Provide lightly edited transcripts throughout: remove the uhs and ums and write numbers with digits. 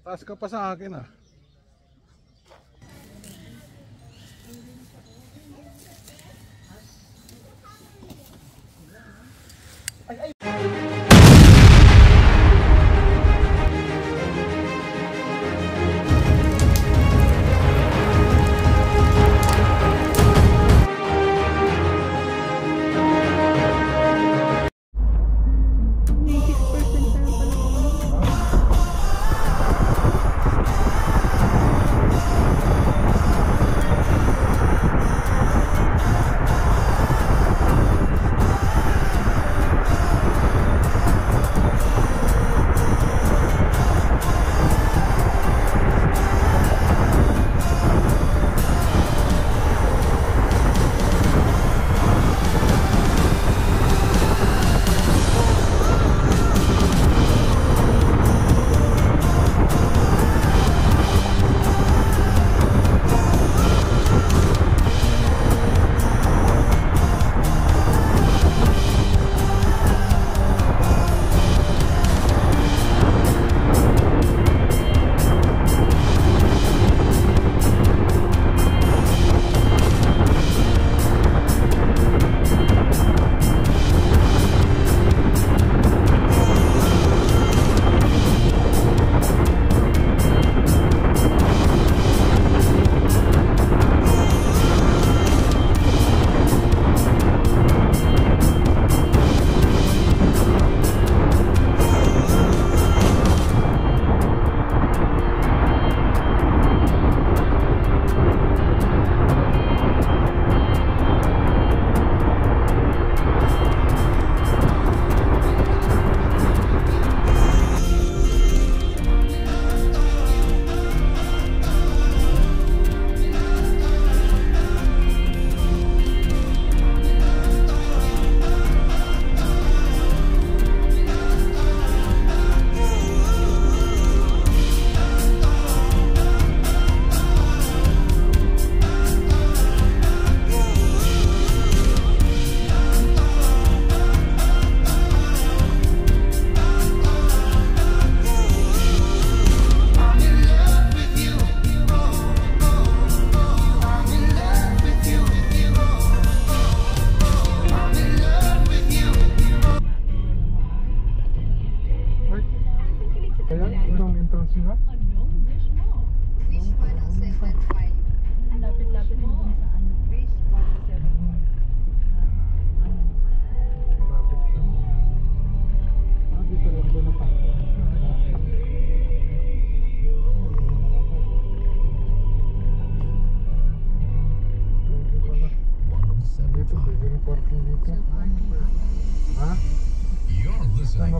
Taas ka pa sa akin ah.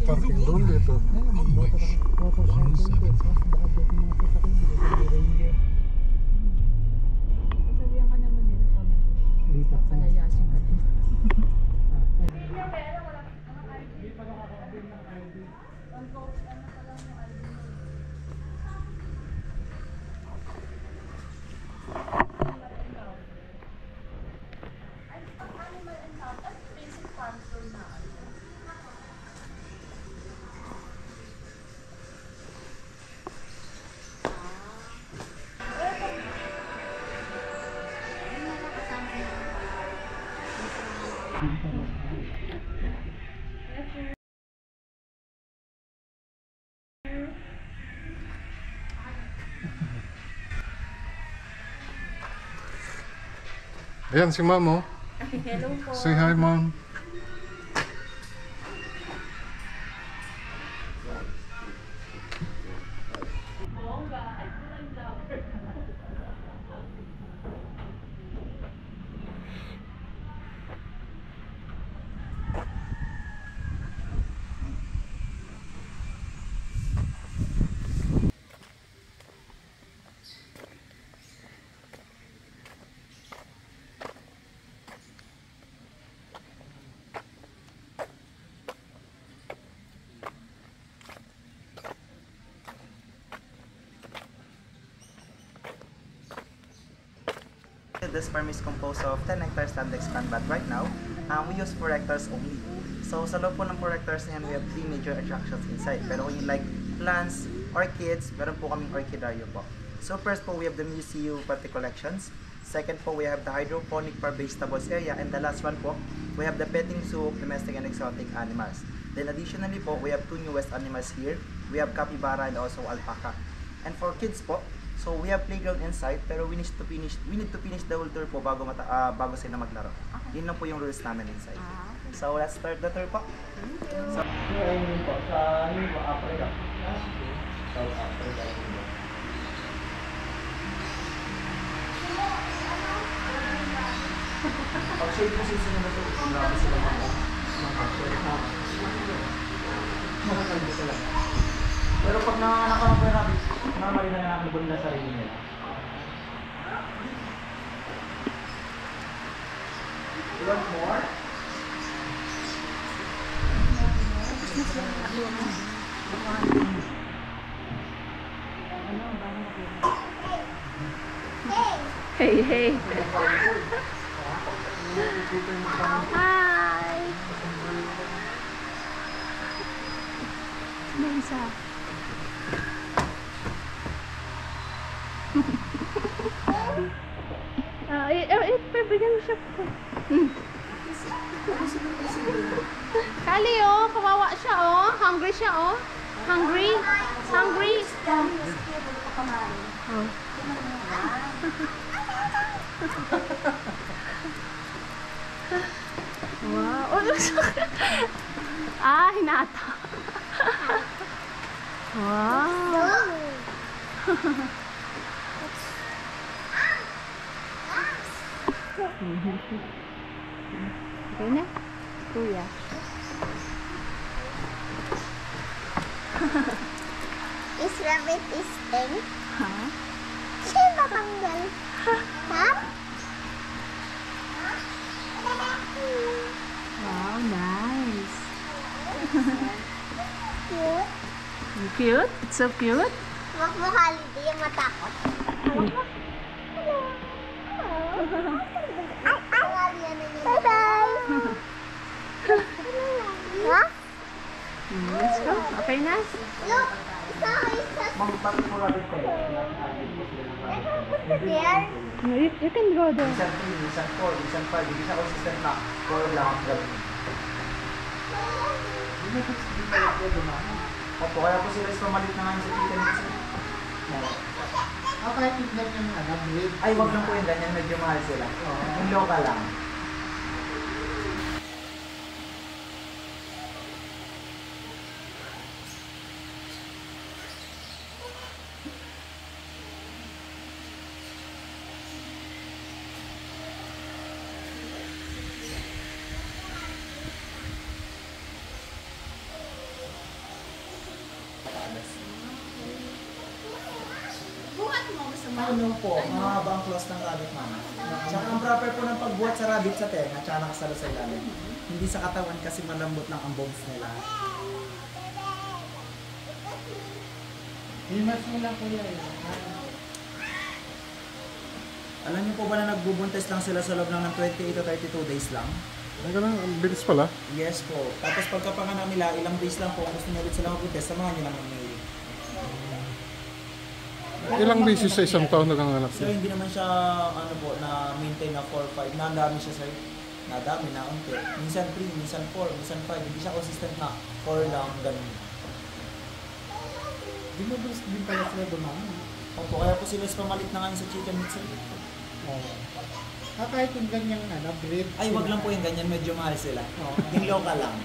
Parking doon dito. Sabihan ka naman nila pag papalayasin ka din. Ayan si Ma'am oh. Hello po. Say hi Ma'am. This farm is composed of 10 hectares land expand, but right now, we use 4 hectares only. So sa loob po ng 4 hectares na yan, we have 3 major attractions inside. Pero when you like plants, orchids, meron po kaming orchidario po. So first po, we have the Museo Pati Collections. Second po, we have the hydroponic for vegetables area. And the last one po, we have the petting zoo of domestic and exotic animals. Then additionally po, we have two newest animals here. We have capybara and also alpaca. And for kids po, so we have playground inside, pero we need to finish the whole tour po bago sila maglaro. Yun lang po yung rules namin inside. So let's start the tour po. So, ayun po, sa Africa. South Africa. Actually, po sila na ito, marami sila mga pero pag nanganganak po yung rabbit, normally na nakakabon na sarili nila. You want more? Hey, hey. Hi. May isa. Bigyan mo siya po. Kali oh, kawawa siya oh. Hungry siya oh. Hungry? Hungry? Oh. Wow. Oh, hinata. Wow. Okay na? Kuya. Is rabbit is thing? Ha? Siya matanggal. Ha? Wow, nice. Cute. Cute? It's so cute. Wag mo holiday yung matakot. Bye-bye. Ha? Let's go. Okay na? Look, isa. Mag-pati po rabbit ko. There. No, you can go there. Minsan 3, minsan 4, minsan 5. Hindi siya consistent na 4 lang ang gawin. Opo, kaya po sila is pamalit na ngayon sa chicken minsan. Kahit tignan yung breed. Ay, wag lang po yung ganyan. Medyo mahal sila. Yung local lang. Ano po, mahaba ang claws ng rabbit mama. Tsaka ang proper po ng pagbuhat sa rabbit sa tenga, tsaka nakasalo sa ilalim. Hindi sa katawan kasi malambot lang ang bones nila. Himas mo lang kuya yun. Alam niyo po ba na nagbubuntis lang sila sa loob lang ng 28 to 32 days lang? Ang ganun, ang bilis pala. Yes po. Tapos pagkapanganak nila, ilang days lang po kung gusto niyo ulit sila magbuntis, samahan niyo lang ng May. Ilang beses sa isang taon naganganak So siya? hindi naman siya ano po na maintain na 4-5. Nadami siya sir. Nadami na unti. Minsan 3, minsan 4, minsan 5. Hindi siya consistent na 4 lang ganun. Di mo din pala sila dumami. Opo, kaya po sila is pamalit na ngayon sa chicken meat sir. Kahit yung ganyang breed. Ay, wag lang po yung ganyan. Medyo mahal sila. Yung local lang.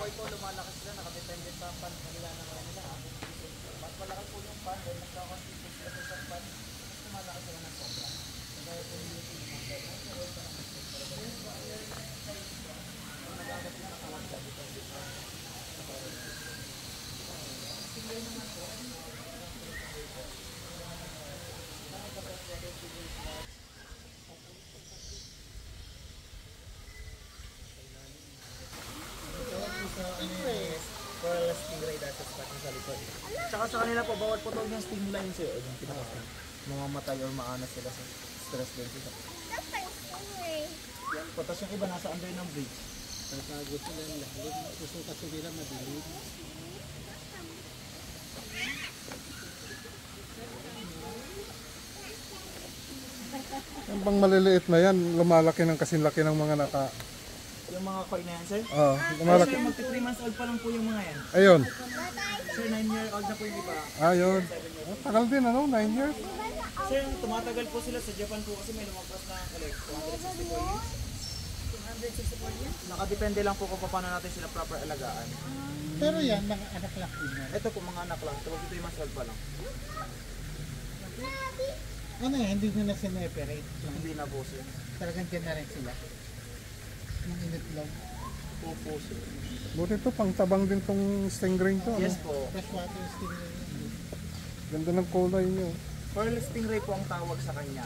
ito, lumalaki sila, nakadepende sa pan kanila ng kanila. Mas malaki po yung pan, dahil nagkakonsistent sila sa isang pan, mas lumalaki sila ng sobra. So, dahil po yung beauty ng pan, nagamit yung nakalagda, depende sa coral stingray dati sa pating sa likod. Tsaka sa kanila po, bawal po tawag yung sting line sir. O yung pinaka mamamatay or maanas sila sa stress din sila. That's my stingray. Yan po, tapos yung iba nasa under ng bridge. Natagot sila yung lahat. Gusto kasi nila madilim. Yung pang maliliit na yan, lumalaki ng kasinlaki ng mga naka... Yung mga koi na yan sir. Oo, Ay, lumalaki. sir, magti 3 months old pa lang po yung mga yan. Ayun. Sir, 9-year-old na po yung iba. Ayun. Tagal din ano, 9 years. Sir, tumatagal po sila sa Japan po kasi may lumagpas na like 264 years. 264 years? Nakadepende lang po kung paano natin sila proper alagaan. Pero yan, mga anak lang din yan. Ito po mga anak lang, ito 3 months old pa lang. Ano yan, hindi nyo na sineperate. Hindi na po sir. Talagang dyan na rin sila. Yung initlog. Po sir. Buti to, pang tabang din tong stingray to. Yes po. Freshwater stingray. Ganda ng kulay nyo. Pearl stingray po ang tawag sa kanya.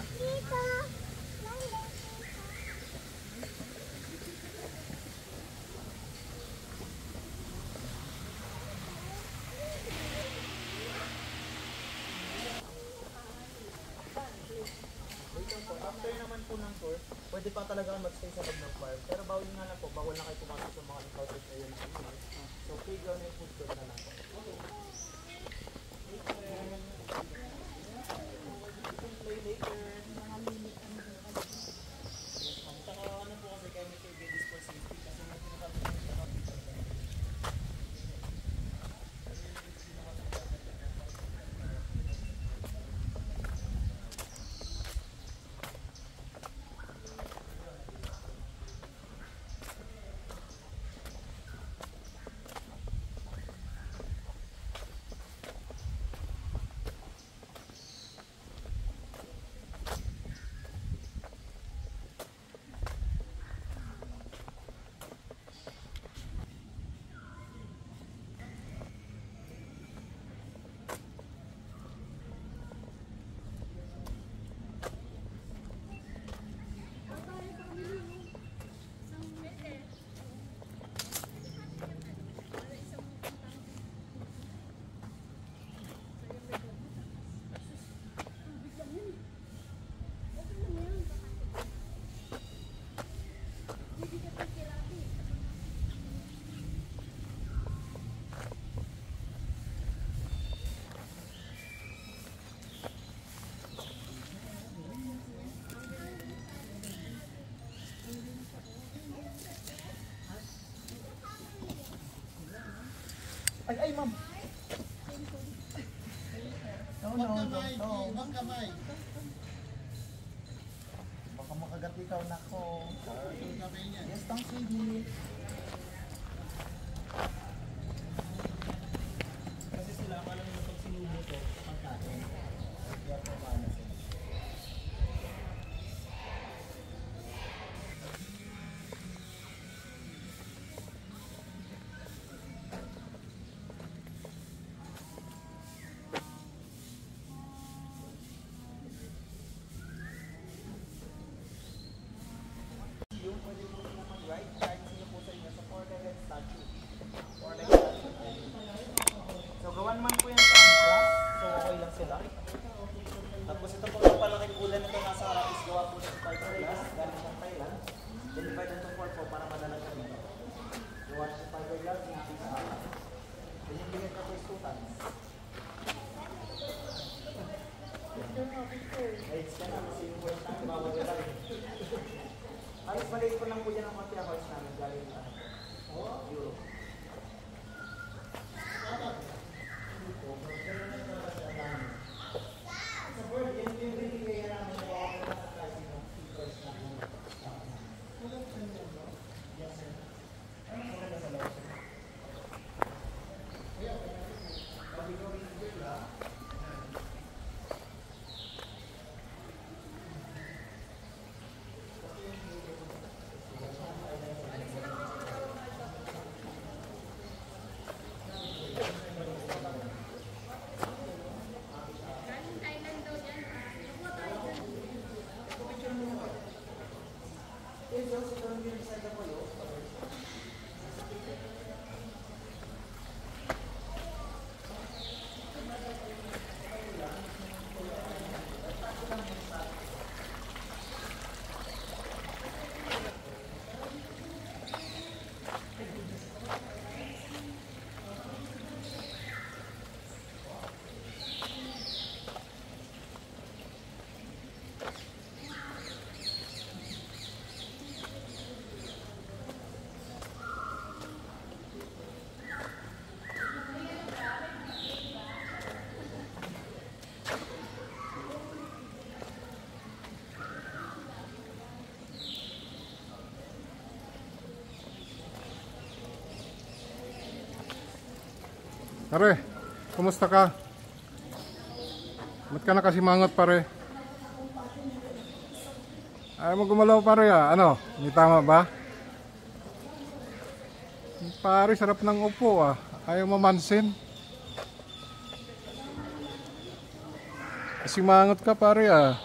After naman po ng tour, pwede pa talaga mag-stay sa loob ng farm. Pero bawal nga lang po, bawal na kayo pumasok sa mga encounters area ng animal. So playground na yung food court na lang po. Play later. Saka ano po kasi kaya may this for safety kasi may pinakabit sa Ay, ma'am. No. Ibang kamay. Baka makagat ikaw, nako. Ibang kamay niya. Yes, thank you. Kasi sila, akala nila pag sinubo to, pagkain. Kaya po paano sila. Yung pwede po sila mag-ride, kahit sila po sa inyo sa 4-legged statue. 4-legged statue. So, gawan man po yan sa grass, so okay lang sila. Tapos ito po yung palaking ulan nito nasa harap is gawa po sa fiberglass, galing ng Thailand. Then divide into 4 po para madalang kami. Gawa sa fiberglass, hinapin sa harap. Then yung bigyan ka po is 2 tons. Lights ka na, kasi yung first time, bawal ka lang. Halos maliit po lang po dyan ang konti ang house namin galing Europe. Sa board, yan yung rin kaya namin na pricing ng speakers namin. Yes, sir. Ano sa loob, sir? Pare, kumusta ka? Ba't ka nakasimangot pare? Ayaw mo gumalaw pare ah. Ano? May tama ba? Pare, sarap ng upo ah. Ayaw mamansin. Kasimangot ka pare ah.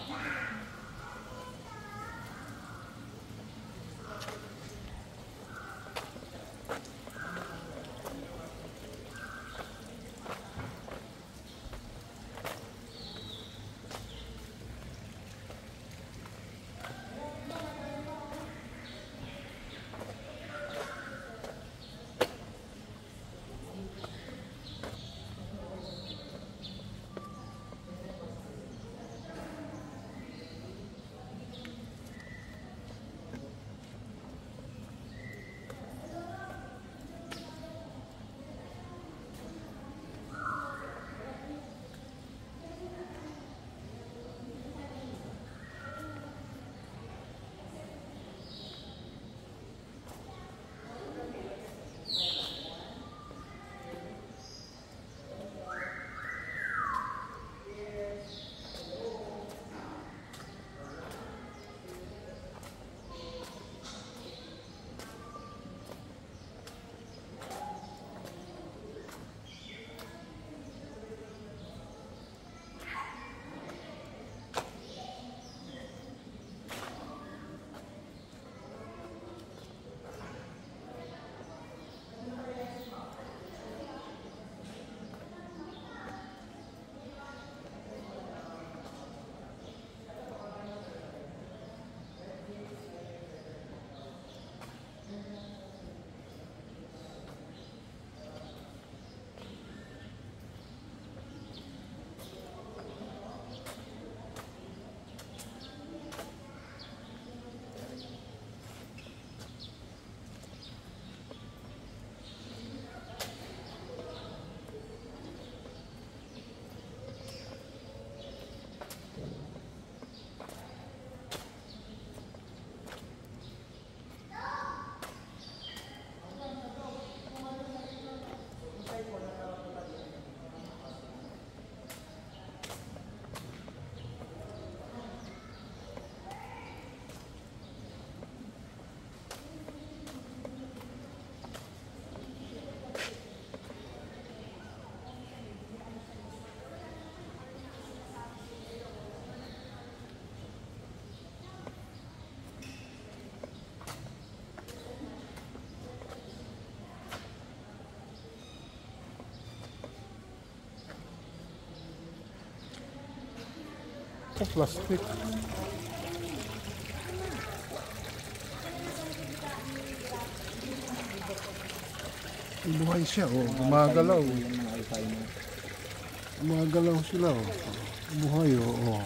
Oh, plastic. Buhay siya, oh. Gumagalaw. Gumagalaw sila, oh. Buhay, oh.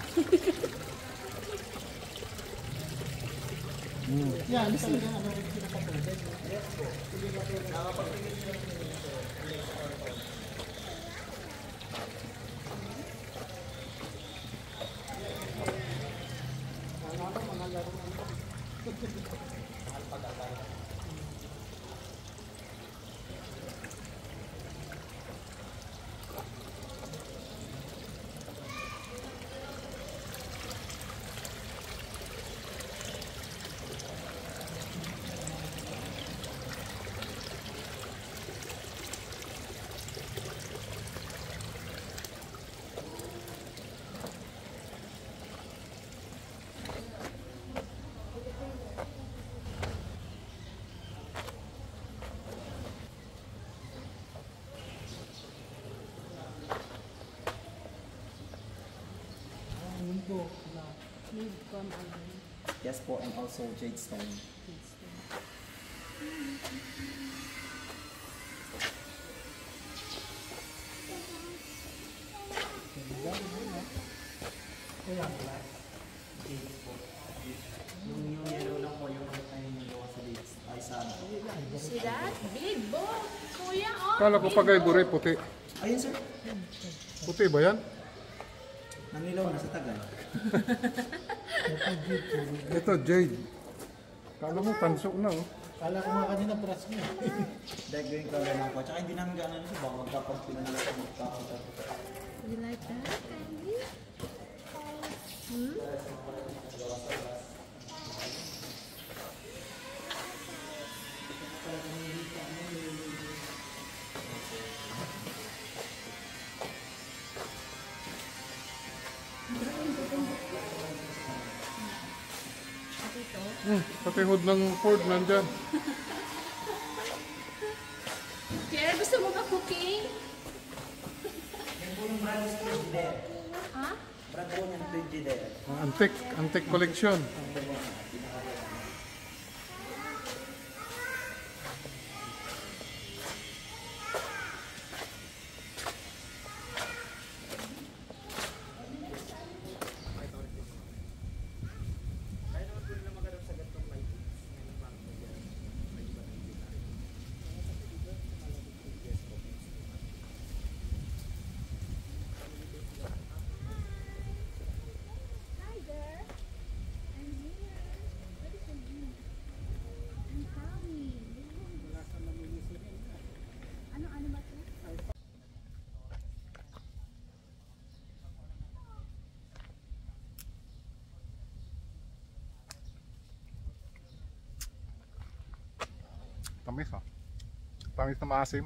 Yes po, and also jade stone. Yung yellow lang po, yung ay gawa sa dates. Ay sana. See that? Big book. Kuya, oh. Kala ko pag ivory, puti. Ayun sir. Puti ba yan? Nangilaw na sa tagal. Ito, jade. Kala mo, tanso na oh. Kala ko nga kanina brush niya. Dahil green color lang po. Tsaka hindi namin gano'n siya. Baka magkapagpinan na lang magkakita. You like that, Candy? Hmm? Pati hood ng Ford nandyan. Pierre, gusto mo ba cooking? Yan po yung brand is Frigidaire. Ha? Brand po niyan Frigidaire. Antique collection. Hi there. I'm here. What is your name? I'm coming. Ano ba ito? Tamis ah. Tamis na maasim.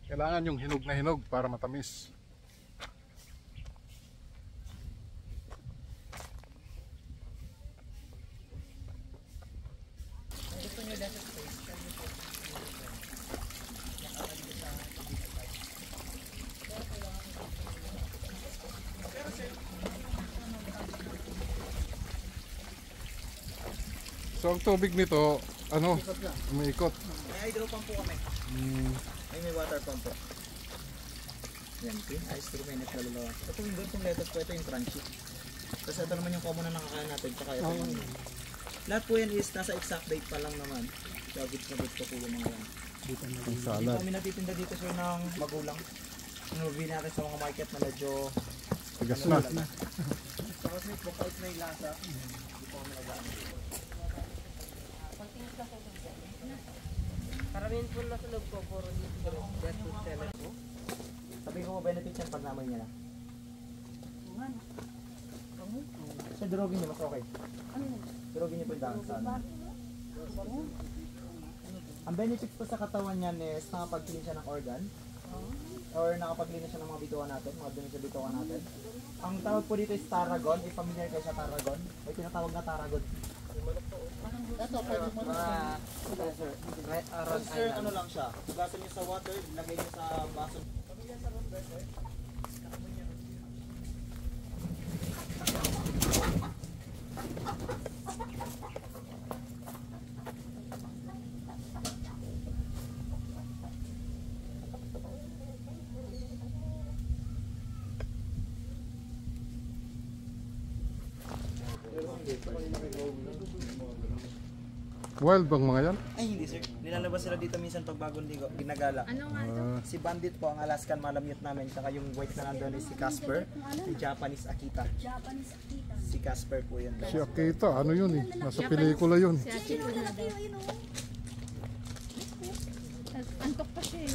Kailangan yung hinog na hinog para matamis. So ang tubig nito, ano, umiikot. May hydro pump po kami. May water pump po. Yan, clean ice 3 minutes kaluluwa. Ito yung gantong lettuce po, ito yung crunchy. Tapos ito naman yung common na nakakain natin, tsaka ito yung lahat po yan is nasa exact date pa lang naman. Kaya good na good po po yung mga yan. Ang salad. Kami natitinda dito sir ng magulang. Sinurvey natin sa mga market na medyo Tigas na. tapos may bukals na yung lasa. Hindi po kami nag-ano. Karamihan po nasa loob ko, puro dito. Best food seller po. Sabi ko benefits yan pag namoy niya na. Sa durugin niyo mas okay. Durugin niyo po yung dahon sa ano. Ang benefits po sa katawan niyan is nakapag-clean siya ng organ. Or nakapag-clean siya ng mga bituan natin, mga dumi sa bituan natin. Ang tawag po dito is tarragon. If familiar kayo sa tarragon, may tinatawag na tarragon. Ito, pwede mo na. Sir, sir, ano lang siya? Hugasan niyo sa water, lagay niyo sa baso. Pamilya sa root beer, sir. Wild bang mga yan? Ay, hindi sir. Nilalabas sila dito minsan pag bagong ligo, ginagala. Ano nga ito? Si Bandit po ang Alaskan Malamute namin, saka yung white na nandun is si Casper, si Japanese Akita. Japanese Akita. Si Casper po yun. Si Akita, ano yun eh? Nasa pelikula yun. Si Ate ko na daw. Antok pa siya eh.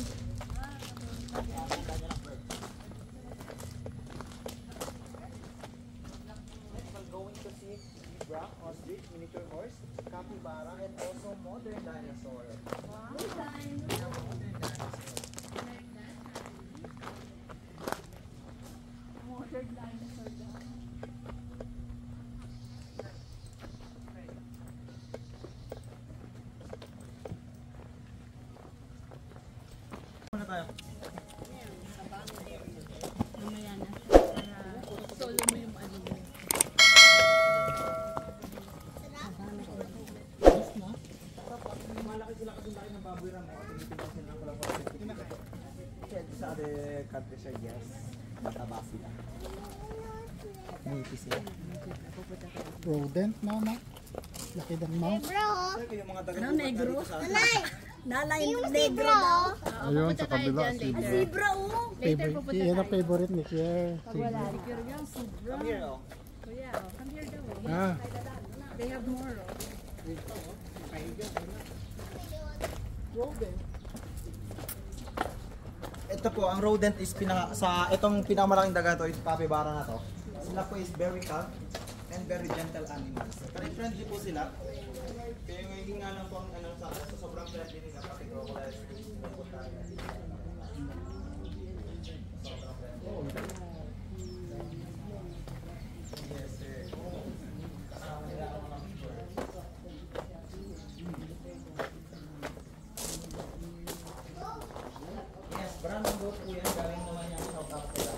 Going to see zebra, ostrich, miniature horse, capybara, and also modern dinosaur. Modern dinosaur daw. malaki sila kasi laki ng baboy ram mo. Tinitingnan sila ng walang sa other countries are yes. Mataba sila. Nipis sila. Rodent, mama. Laki ng mouth. Bro, Sir, yung mga taga negro. nalay yung negro daw. Ayun, sa kabila. Zebra, oh. Later pupunta Yan ang tayo. favorite ni Kier. Come here, oh. Kuya, oh, come here daw. Ah, They have more, oh. Ito po, ang rodent is itong pinakamalaking daga to is capybara na to. Sila po is very calm and very gentle animals. Very friendly po sila. Kaya ngayon nga lang po ang sa sobrang friendly nila pati crocodiles. Yes, sir. Kasama nila ako ng picture. Yes, brand new po yan. Galing naman yan sa South Africa.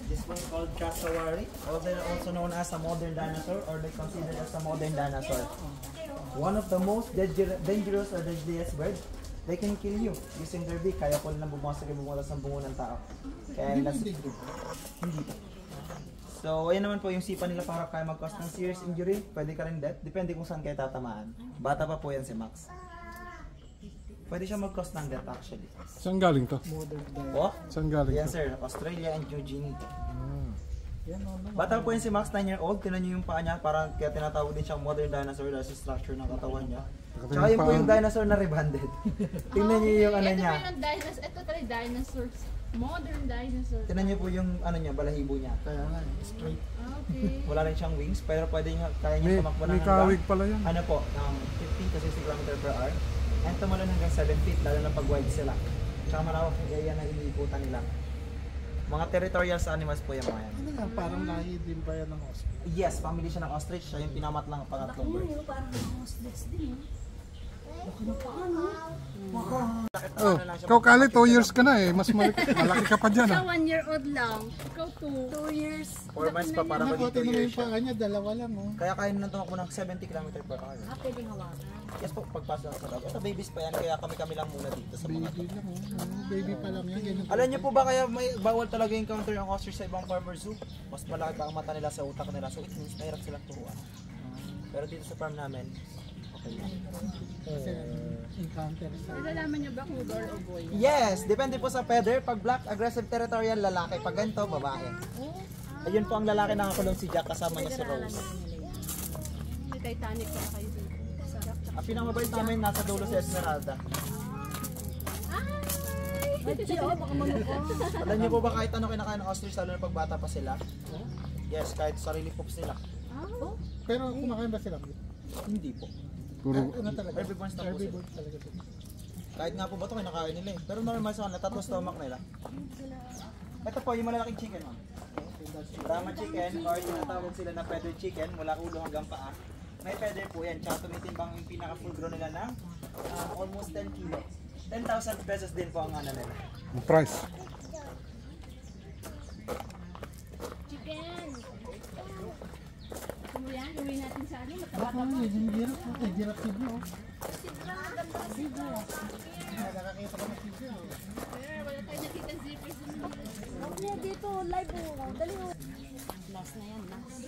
This one called cassowary, also known as a modern dinosaur, or they considered as a modern dinosaur. One of the most dangerous or deadliest birds. They can kill you using their beak. Kaya po nilang bumutas ng bungo ng tao. Kaya hindi po. So, ayan naman po yung sipa nila para kaya mag-cause ng serious injury. Pwede ka rin death. Depende kung saan kayo tatamaan. Bata pa po yan si Max. Pwede siya mag-cause ng death actually. saan galing to? Oh? Saan galing Yes to? sir, Australia and New Guinea. Yan, no. Bata po yan si Max, 9-year-old. Tinan niyo yung paa niya, parang kaya tinatawag din siyang modern dinosaur dahil sa structure ng katawan niya. Tsaka yun po yung dinosaur na rebanded. Tingnan niyo yung ano Ito niya. ba yung dinosaur? Ito pala yung dinosaurs. Modern dinosaur. Tingnan niyo po yung ano niya, balahibo niya. Kaya nga, straight. Okay. Wala rin siyang wings, pero pwede niya, kaya niya May, tumakbo may ng kawig pala yan. ano po, 15 to 60 km per hour. And tumalon hanggang 7 feet, lalo na pag wide sila. Tsaka malawak yung area na iniikutan nila. Mga territorial animals po yung mga yan. Ano nga, parang lahi din ba yan ng ostrich? Yes, family siya ng ostrich. Siya yung pinamatlang pangatlong bird. Oh, ikaw Kali, 2 years ka na eh. Mas malaki ka pa dyan ah. 1-year-old lang. Ikaw 2 years. 4 months pa para maging Nakote 2 naman years yung siya. paa niya, dalawa lang, oh. Kaya kaya nang tumakbo ng 70 km per hour. Pwedeng hawakan. Yes po, pagpasok sa dog. Ito babies pa yan, kaya kami lang muna dito sa mga Baby lang, oh. Baby pa lang yan. Ganyan. Alam niyo po ba kaya may bawal talaga yung counter ang ostrich sa ibang farmer zoo? Mas malaki pa ang mata nila sa utak nila. So it means mahirap silang turuan. Pero dito sa farm namin, okay lang. Kasi encounter sa... Nalalaman niyo ba kung girl o boy? Yes, depende po sa feather. Pag black, aggressive territorial, lalaki. Pag ganito, babae. Ayun po ang lalaki nakakulong si Jack, kasama niya si Rose. May Titanic pa kayo dito. Ang pinakamabait namin nasa dulo si Esmeralda. Alam niyo po ba kahit ano kinakain ng ostrich, lalo na pag bata pa sila? Yes, kahit sarili poops nila. Pero kumakain ba sila? Hindi po. Puro, Ano talaga? Herbivores na po sila. Herbivores talaga sila. Kahit nga po ba ito, kinakain nila eh. Pero normal sa kanila, tatlo stomach nila. Ito po, yung malalaking chicken, ma'am. Brahma chicken, or tinatawag sila na feather chicken, mula ulo hanggang paa. May feather po yan, tsaka tumitimbang yung pinaka-full grown nila ng almost 10 kilo. 10,000 pesos din po ang ano nila. yung price. Chicken! Kung yan, gawin natin sa ano, mataba. Baka nga, yung hirap po. Eh, hirap sila, oh. Nakakita ko ng sila, oh. Pero wala tayo nakita zippers dun. Huwag niya dito, live mo. Dali mo. Last na yan, last.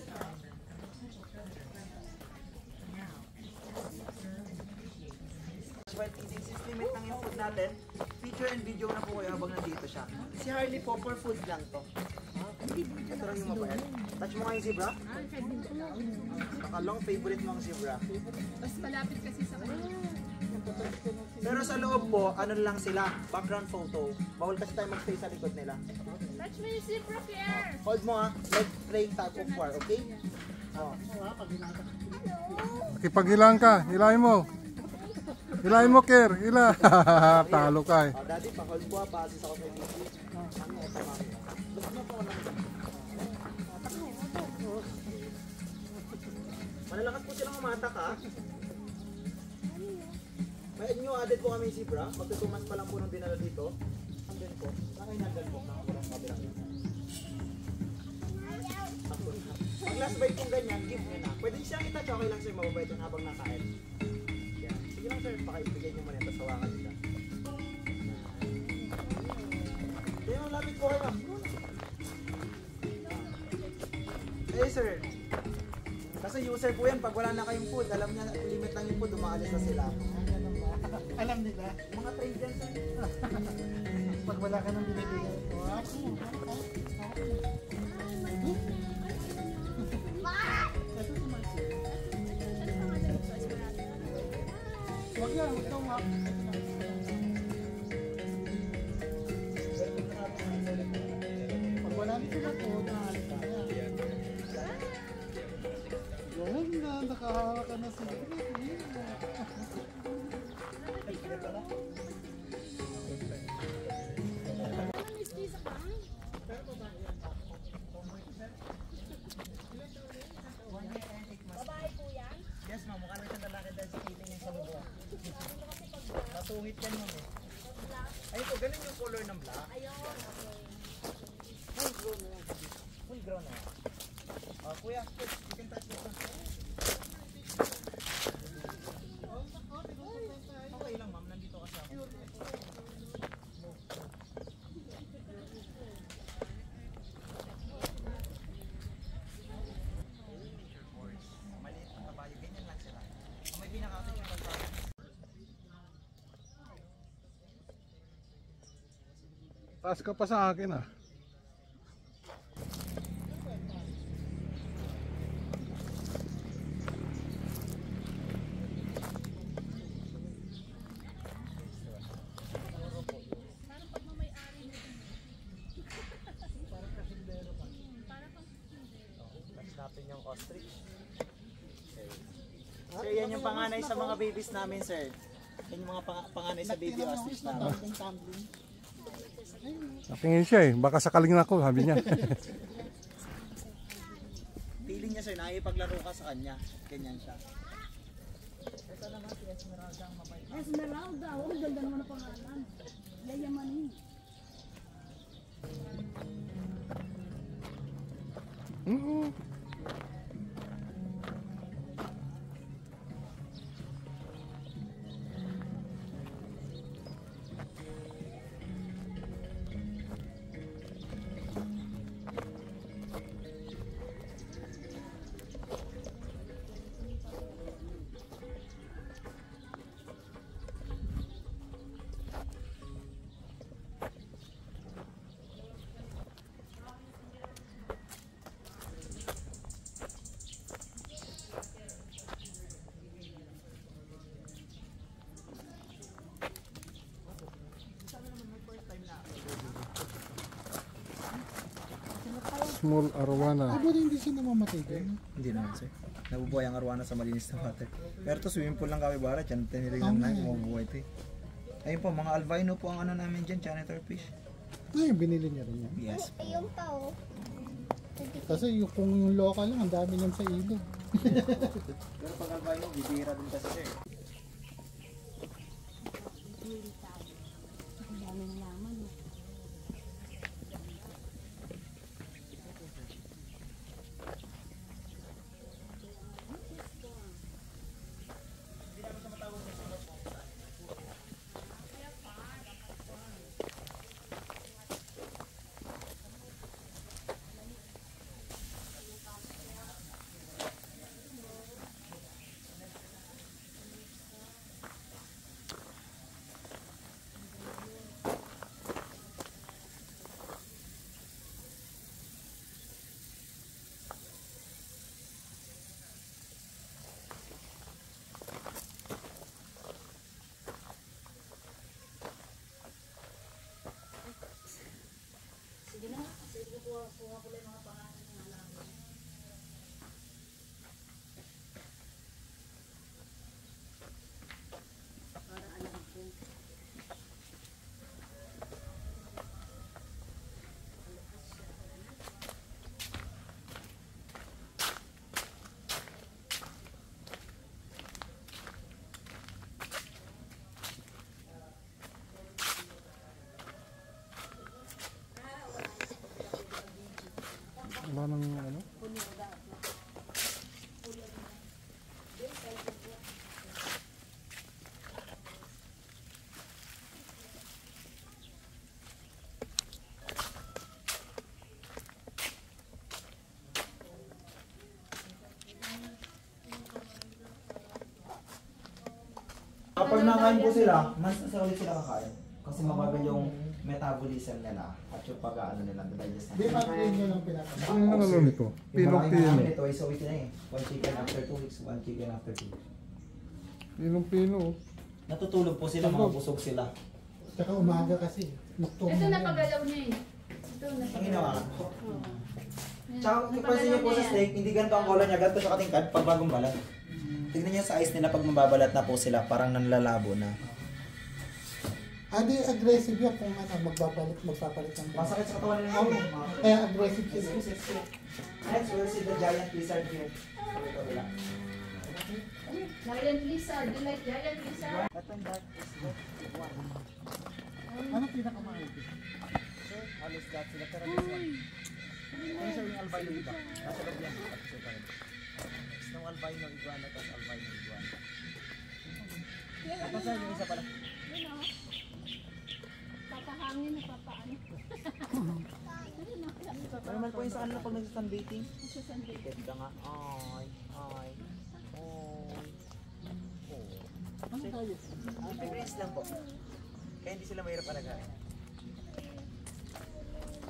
But since limit ng yung food natin, picture and video na po kayo habang nandito siya. Si Harley po, for food lang to. Ito lang yung mabait. Touch mo nga yung zebra? Nakalong favorite mo ang zebra. Mas malapit kasi sa kanya. Pero sa loob po, ano lang sila, background photo. Bawal kasi tayo magstay sa likod nila. Touch mo yung zipper, Pierre! Hold mo ha, like playing tag of war, okay? Oh. Makipaghilang ka, hilahin mo. Hilahin mo, Ker. Hila. Talo ka eh. Oh, daddy, pa-hold mo ha, pa-assist ako sa video. Ano, ito mami. Gusto mo po lang. Malalakas po silang umatak ha. May new added po kami zebra. Magtutumas pa lang po nung dinala dito. Andun po. Nakainandal po. Nakakurang kabilang. Pag last bite kong ganyan, give nyo na. Pwede siyang itouch. Okay lang sir, mababait yun habang nakain. Yan. Sige lang sir, pakaibigay nyo muna. Tapos hawakan nila. Kaya ma'am, lapit po kayo ma'am. Eh sir, kasi user po yan, pag wala na kayong food, alam niya, limit lang yung food, umaalis na sila. Alam nila. Mga trade dyan sir. Pag wala ka nang binibigay. Wag yan, wag kang wag. Pag wala nito na po, naalit ka na. Yan na, nakahawak ka na sila. Yes ma'am, mukha lang siyang lalaki dahil sa feeling yung salubo. Masuhit yan ma'am eh. Ayun po, ganun yung color ng black. Full grown na yan. Kuya, you can touch this one. Okay lang ma'am, nandito kasi ako. Maliit na kabayo, ganyan lang sila. Kung may pinakasal yung pagkakas. Taas ka pa sa akin ah. Natin yung ostrich. Sir, yan yung panganay sa mga babies namin, sir. Yan yung mga panganay sa baby ostrich namin. Natingin siya eh. Baka sakaling ako, sabi niya. Feeling niya, sir, nakipaglaro ka sa kanya. Ganyan siya. Ito naman si Esmeralda ang mabait. Esmeralda, oh, ganda naman ang pangalan. Yayamanin. Small arowana. Aba hindi siya namamatay din. Hindi naman, sir. Nabubuhay ang arwana sa malinis na water. Pero to swimming pool lang kami barat. Yan, tinirignan namin kung mabubuhay ito eh. Ayun po, mga albino po ang ano namin dyan, janitor fish. Ay, binili niya rin yan. Yes. Yung tao. Kasi yung, kung yung local lang, ang dami niyan sa ilog. Pero pag albino, bibira din kasi sir. Ang dami ng laman. pag nakain po sila, mas nasa ulit sila kakain. Kasi mabagal yung metabolism nila at yung pag-ano nila, digest Di ba nila. yun yun ang pinaka? Ano na ano nito? Pinong-pino. Ito ay so ito na eh. 1 chicken after 2 weeks, 1 chicken after 2 weeks. Pinong-pino. Natutulog po sila, mga busog sila. Tsaka umaga kasi. Ito napagalaw niya eh. Ito Ang napagalaw. ginawa. Tsaka kung pansin niyo po sa steak, hindi ganito ang color niya, ganito siya katingkad pag bagong balat. Tignan niyo sa eyes nila pag mababalat na po sila, parang nanlalabo na. Di aggressive yun kung magpapalit ng Masakit sa katawan nila yun. Kaya aggressive sila. Next, we'll see the giant lizard here. Ito nila. Giant lizard. You like giant lizard? Itong dark is the one. Ano pinakamaiti? Sir, alis that sila. Pero this one. Ano sir yung albino iba? Nasa loob yan. Next ng albino iguana, tapos albino iguana. Ito sir, yung isa pala. Papahangin na papaano. Normal po yung sa kanila pag nagsasunbathing. Ganda nga. Ay. Oh. Ano tayo? Nag-rest lang po. Kaya hindi sila mahirap alagain.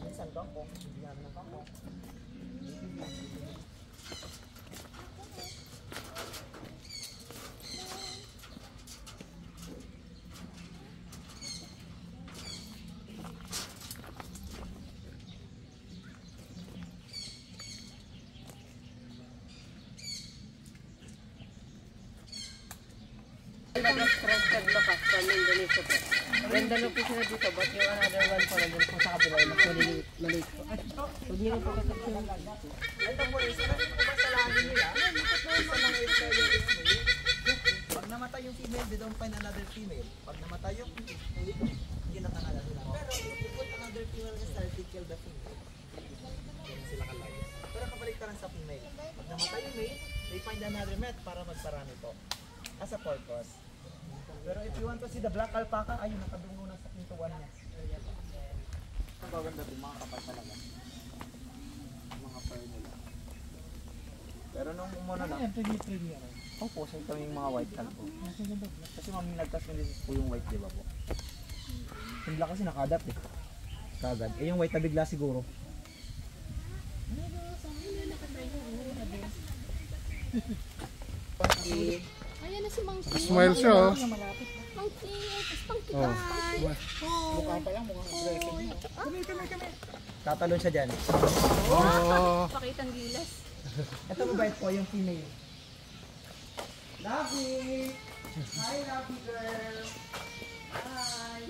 Minsan kangkong, hindi namin ng kangkong. Trusted back from Indonesia po. Ganda na po sila dito, but yung another one po nandun po sa kabila, mas maliit po. Huwag niyo po kasi sila lang. Ito po, isa na rin po ba sa lahi nila? Isa lang yung female. Pag namatay yung female, they don't find another female. Pag namatay yung female, kinakangala nila. Pero if you put another female in start, they kill the female. Ganun sila kalagi. Pero kabalik ka lang sa female. Pag namatay yung male, they find another mate para magparami po. As a purpose. Pero if you want to see the black alpaca, ayun, nakadungo na sa pintuan niya. Ang maganda din, mga kapal talaga. Mga fur nila. Pero nung umuna na, Premier. opo, sa ito yung mga white tal po. Kasi mami nagkas-release po yung white, di ba po? Yung black kasi naka-adapt eh. Kagad. Eh yung white na bigla siguro. Ayan na si Monkey. Smile siya oh. Monkey. Monkey. Oh. Mukha pa lang, mukhang aggressive. Tatalon siya dyan. Oh. Pakitang gilas. Ito mabait po yung female. Lovey! Hi, Lovey girl! Hi!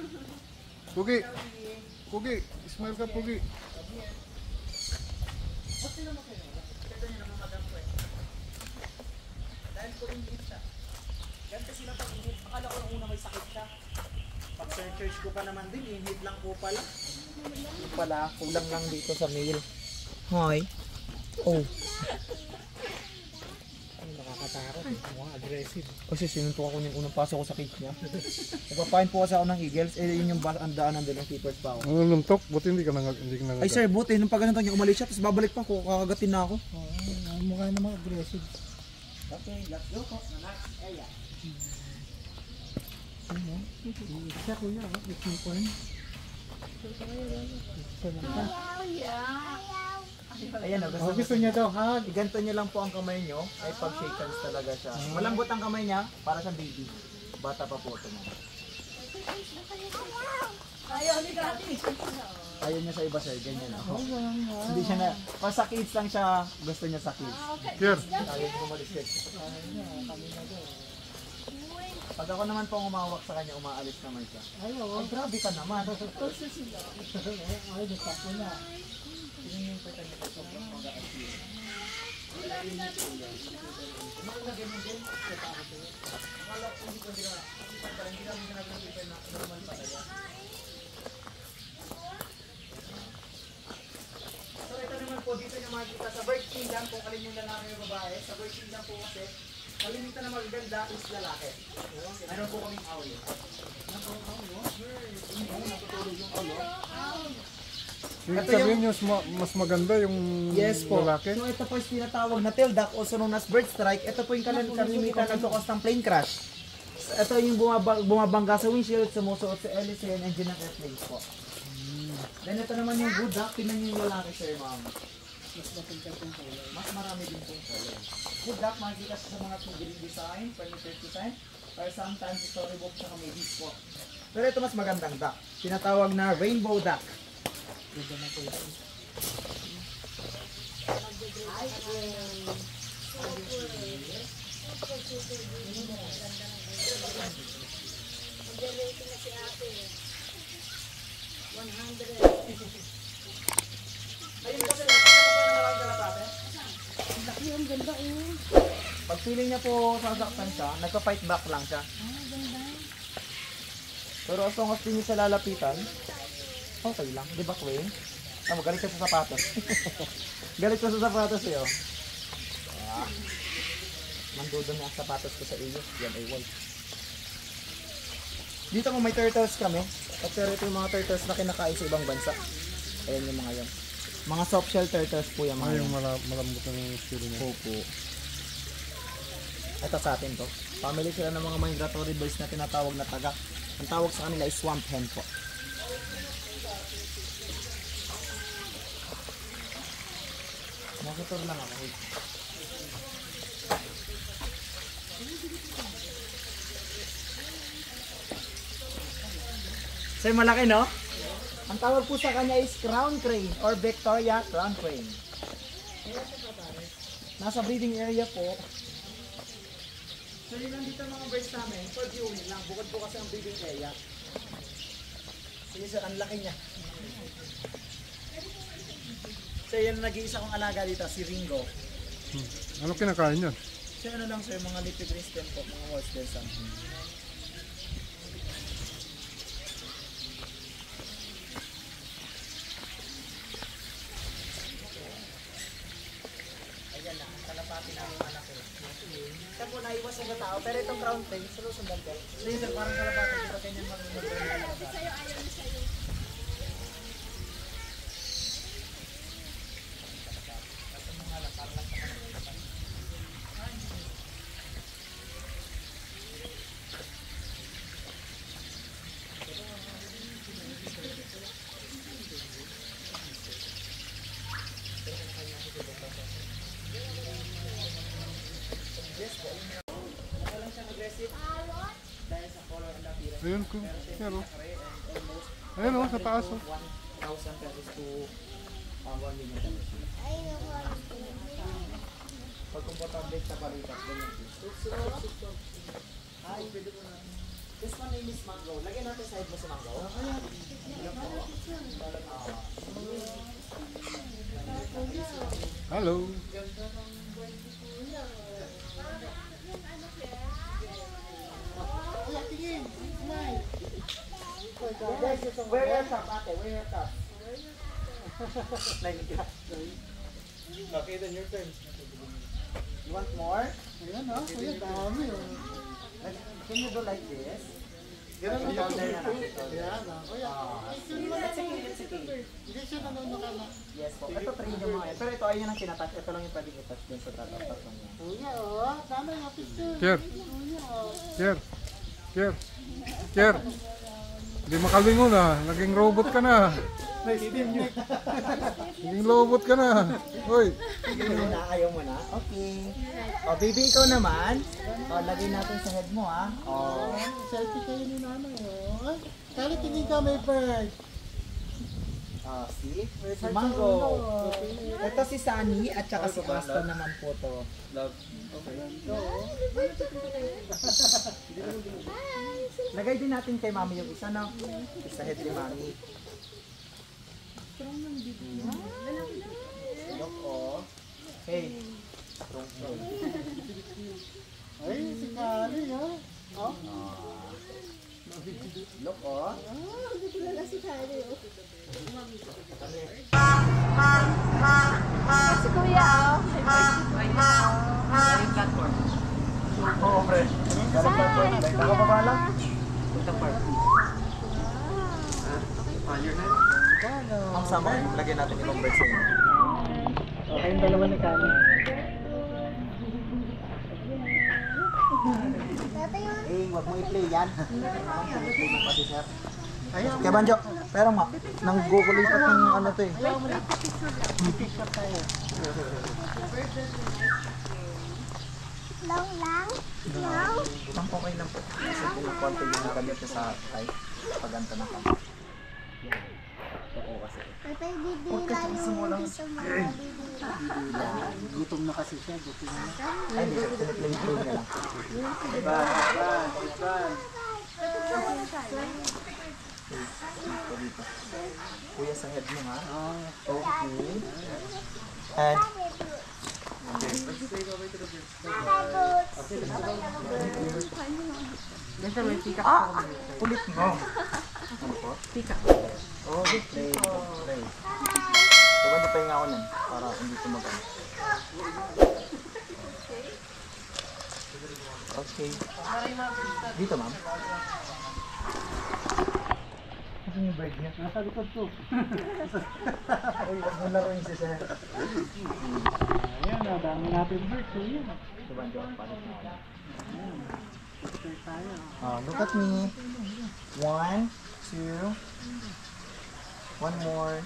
Pugi. Pugi. Smile ka, Pugi. Dahil po inhit siya. Ganito sila pag inhit. Akala ko nung una may sakit siya. Pag search ko pa naman din, inhit lang po pala. Yung pala, kulang lang dito sa male. Hi! Oh! Nakakatakot. Mukhang aggressive. Kasi sinuntok ako yung unang pasok ko sa cage niya. Nagpapain po kasi ako ng eagles. Eh, yun yung ang daanan din ng keepers pa ako. Ang luntok. Buti hindi ka nang... Ay sir, buti nung pag ganito niya umalis siya, tapos babalik pa ako, kakagatin na ako. Mukha namang aggressive. Okay, let's go po. Next area. Siya kuya, it's my point. Ayan o, Oh, gusto niya daw hug. ganito niyo lang po ang kamay niyo, ay pag-shake hands talaga siya. Malambot ang kamay niya, para sa baby. Bata pa po ito mo. Ayaw niya sa iba sir, ganyan ako. Hindi siya na, pag sa kids lang siya, gusto niya sa kids. Here. Ayaw niya kumaliskit. Pag ako naman po umawak sa kanya, umaalis naman siya. Ay, grabe ka naman. Ay, gusto niya. So ito naman po, dito nyo makikita sa bird kingdom, kung alin yung lalaki o babae. Sa bird kingdom po kasi, kalimitan na magaganda is lalaki. Meron po kaming owl. Natutulog yung owl. Ibig sabihin nyo, mas maganda yung Yes po. lalaki. So ito po yung tinatawag na tail duck, also known as bird strike. Ito po yung kalimitan nagkakos ng plane crash. Ito yung bumabangga sa windshield, sumusuot sa LSA and engine ng airplane po. Then ito naman yung good duck, tingnan nyo yung lalaki sir ma'am. Mas marami din pong color. Good duck, makikita sa mga figurine design, furniture design, or sometimes storybook sa kamedis po. Pero ito mas magandang duck. Tinatawag na rainbow duck. Pag feeling niya po sasaktan siya, nagpa-fight back lang siya. Pero as long as di niyo siya lalapitan, okay lang. Di ba, Queen? Galit ka sa sapatos. Galit ka sa sapatos eh, oh. Mandudo na ang sapatos ko sa iyo. Yan ay white. Dito mo may turtles kami. At pero ito yung mga turtles na kinakain sa ibang bansa. Ayan yung mga yan. Mga soft shell turtles po yung mga Yung yan. malambot ng estilo niya. Opo. Ito sa atin to. Family sila ng mga migratory birds na tinatawag na tagak. Ang tawag sa kanila ay swamp hen po. Nakator lang ako. Sir, malaki no? Ang tawag po sa kanya is crown crane or Victoria crown crane. Nasa breeding area po. So yun lang dito mga birds namin, for viewing lang, bukod po kasi ang breeding area. Sige sir, ang laki niya. So yun ang nag-iisa kong alaga dito, si Ringo. Ano kinakain yan? So ano lang sir, mga leafy greens din po, mga horse din something. Ayan na, kalapati namin anak ko. Ito po naiwas sa tao, pero itong crown crane, sulusundan ko. So yun sir, parang kalapati dito, ganyan mag-alapati. Ayun ko. Pero. Ayun oh, sa taas oh. 1,000 pesos to 1 million pesos. Pag komportable sa palitas, ganyan po. Ay, pwede mo na. This one name is Mango. Lagyan natin side mo sa Mango. Hello. Where your cup, ate? Where your cup? Okay, then your turn. You want more? Ayan ah, kuya, dami oh. Can you do like this? Ganun yung powder na natin. Ayan ah, kuya. It's okay, it's okay. Hindi siya nanunukala. Yes po. Ito train yung mga yan. Pero ito ayun ang tinatouch. Ito lang yung pwedeng itouch dun sa tatouch niya. Kuya oh, dami yung picture. Kier. Kuya oh. Kier. Kier. Kier. Hindi makalingon ah. Naging robot ka na. Naging robot ka na. Hoy. Ayaw mo na? Okay. O, baby, ikaw naman. O, lagay natin sa head mo, ha? O. Selfie kayo ni nanay oh. Ay, kali tingin ka may bird. See? Si Mango. Ito si Sunny at saka si Aston naman po to. Lagay din natin kay Mami yung isa na. Isa head ni Mami. Look, oh. Hey. Strong. Ay, si Kali oh. Oh. Look, oh. Si Kuya, oh. Oo, pre. Galing platform na. Nakababa lang. Puntang park. Ang sama, lagyan natin ibang birds sa inyo. Okay, yung dalawa ni Kali. Hey, Huwag mo i-play yan. Pati sir. Kaya Banjo, pero nang gugulipat ng ano to eh. Long lang. Long. Ang okay lang po. Kasi kumukonto yung gamit niya sa type. Paganta na kami. Yan. Oo kasi. Patay bibila yung dito mga bibila. Gutom na kasi siya, gutom na. Ay, hindi sir. Piniplay niya lang. Dito. Kuya sa head mo ha. Okay. And kulit mo. Ano po? Pika. Oh, play. Play. So, banda pa nga ako niyan para hindi tumagal. Okay. Dito, ma'am. Ano yung bird niya? Nasa likod ko. Uy, wag mo laruin si sir. Ayan, dami natin bird. So yun. So, banda, paano na ako? Picture tayo. Look at me. 1, 2. One more.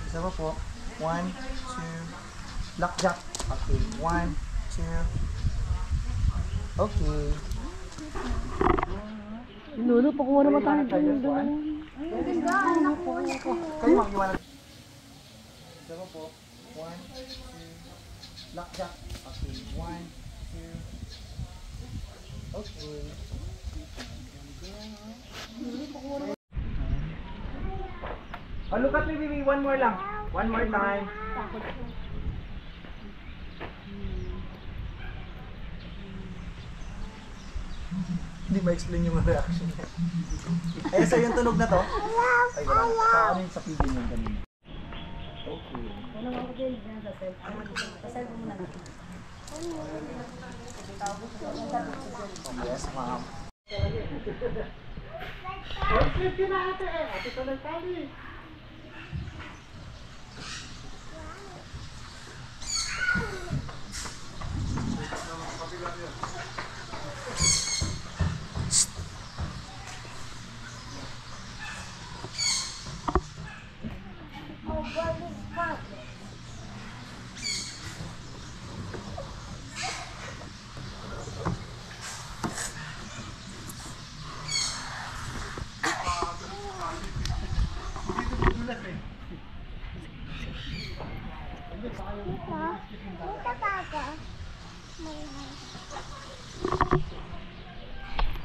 Isa pa po. 1, 2. Blackjack. Okay. 1, 2. Okay. Lolo, pakuha naman tayo dyan. Kayo mag-iwanan. Isa pa po. 1, 2. Blackjack. Okay. 1, 2. Okay. Oh, look at me, baby. One more lang. One more time. Hindi ma-explain yung reaction niya. Ay, so yung tunog na to? Ay, wala. Sa ano yung sa PG niyo kanina? Okay. Yes, ma'am.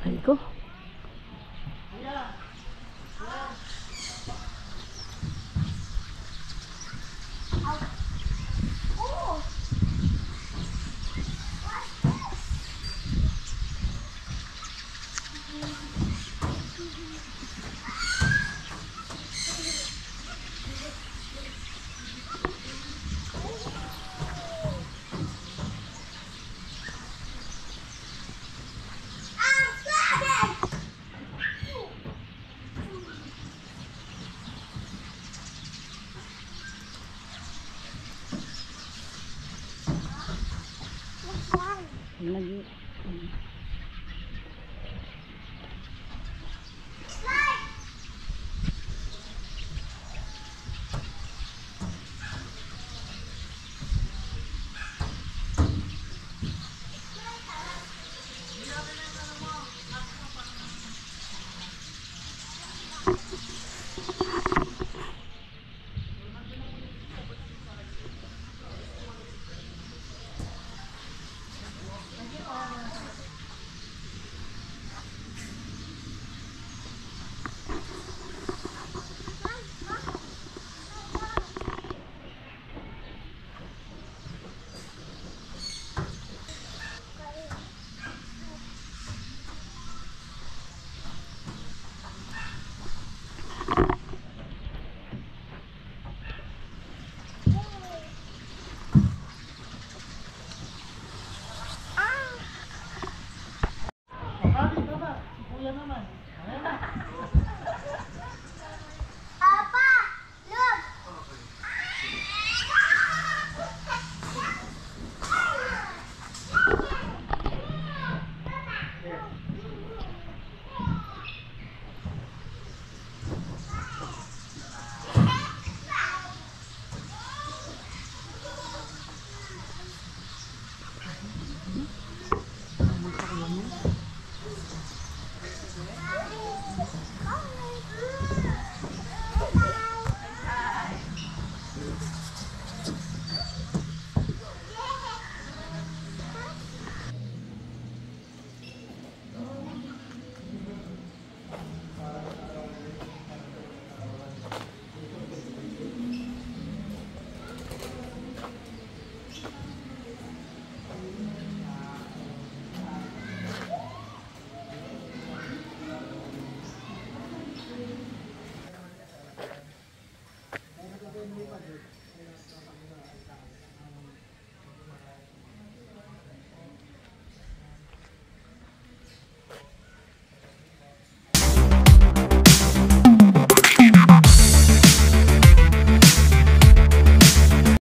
Ay ko. Lagi. Kuya naman.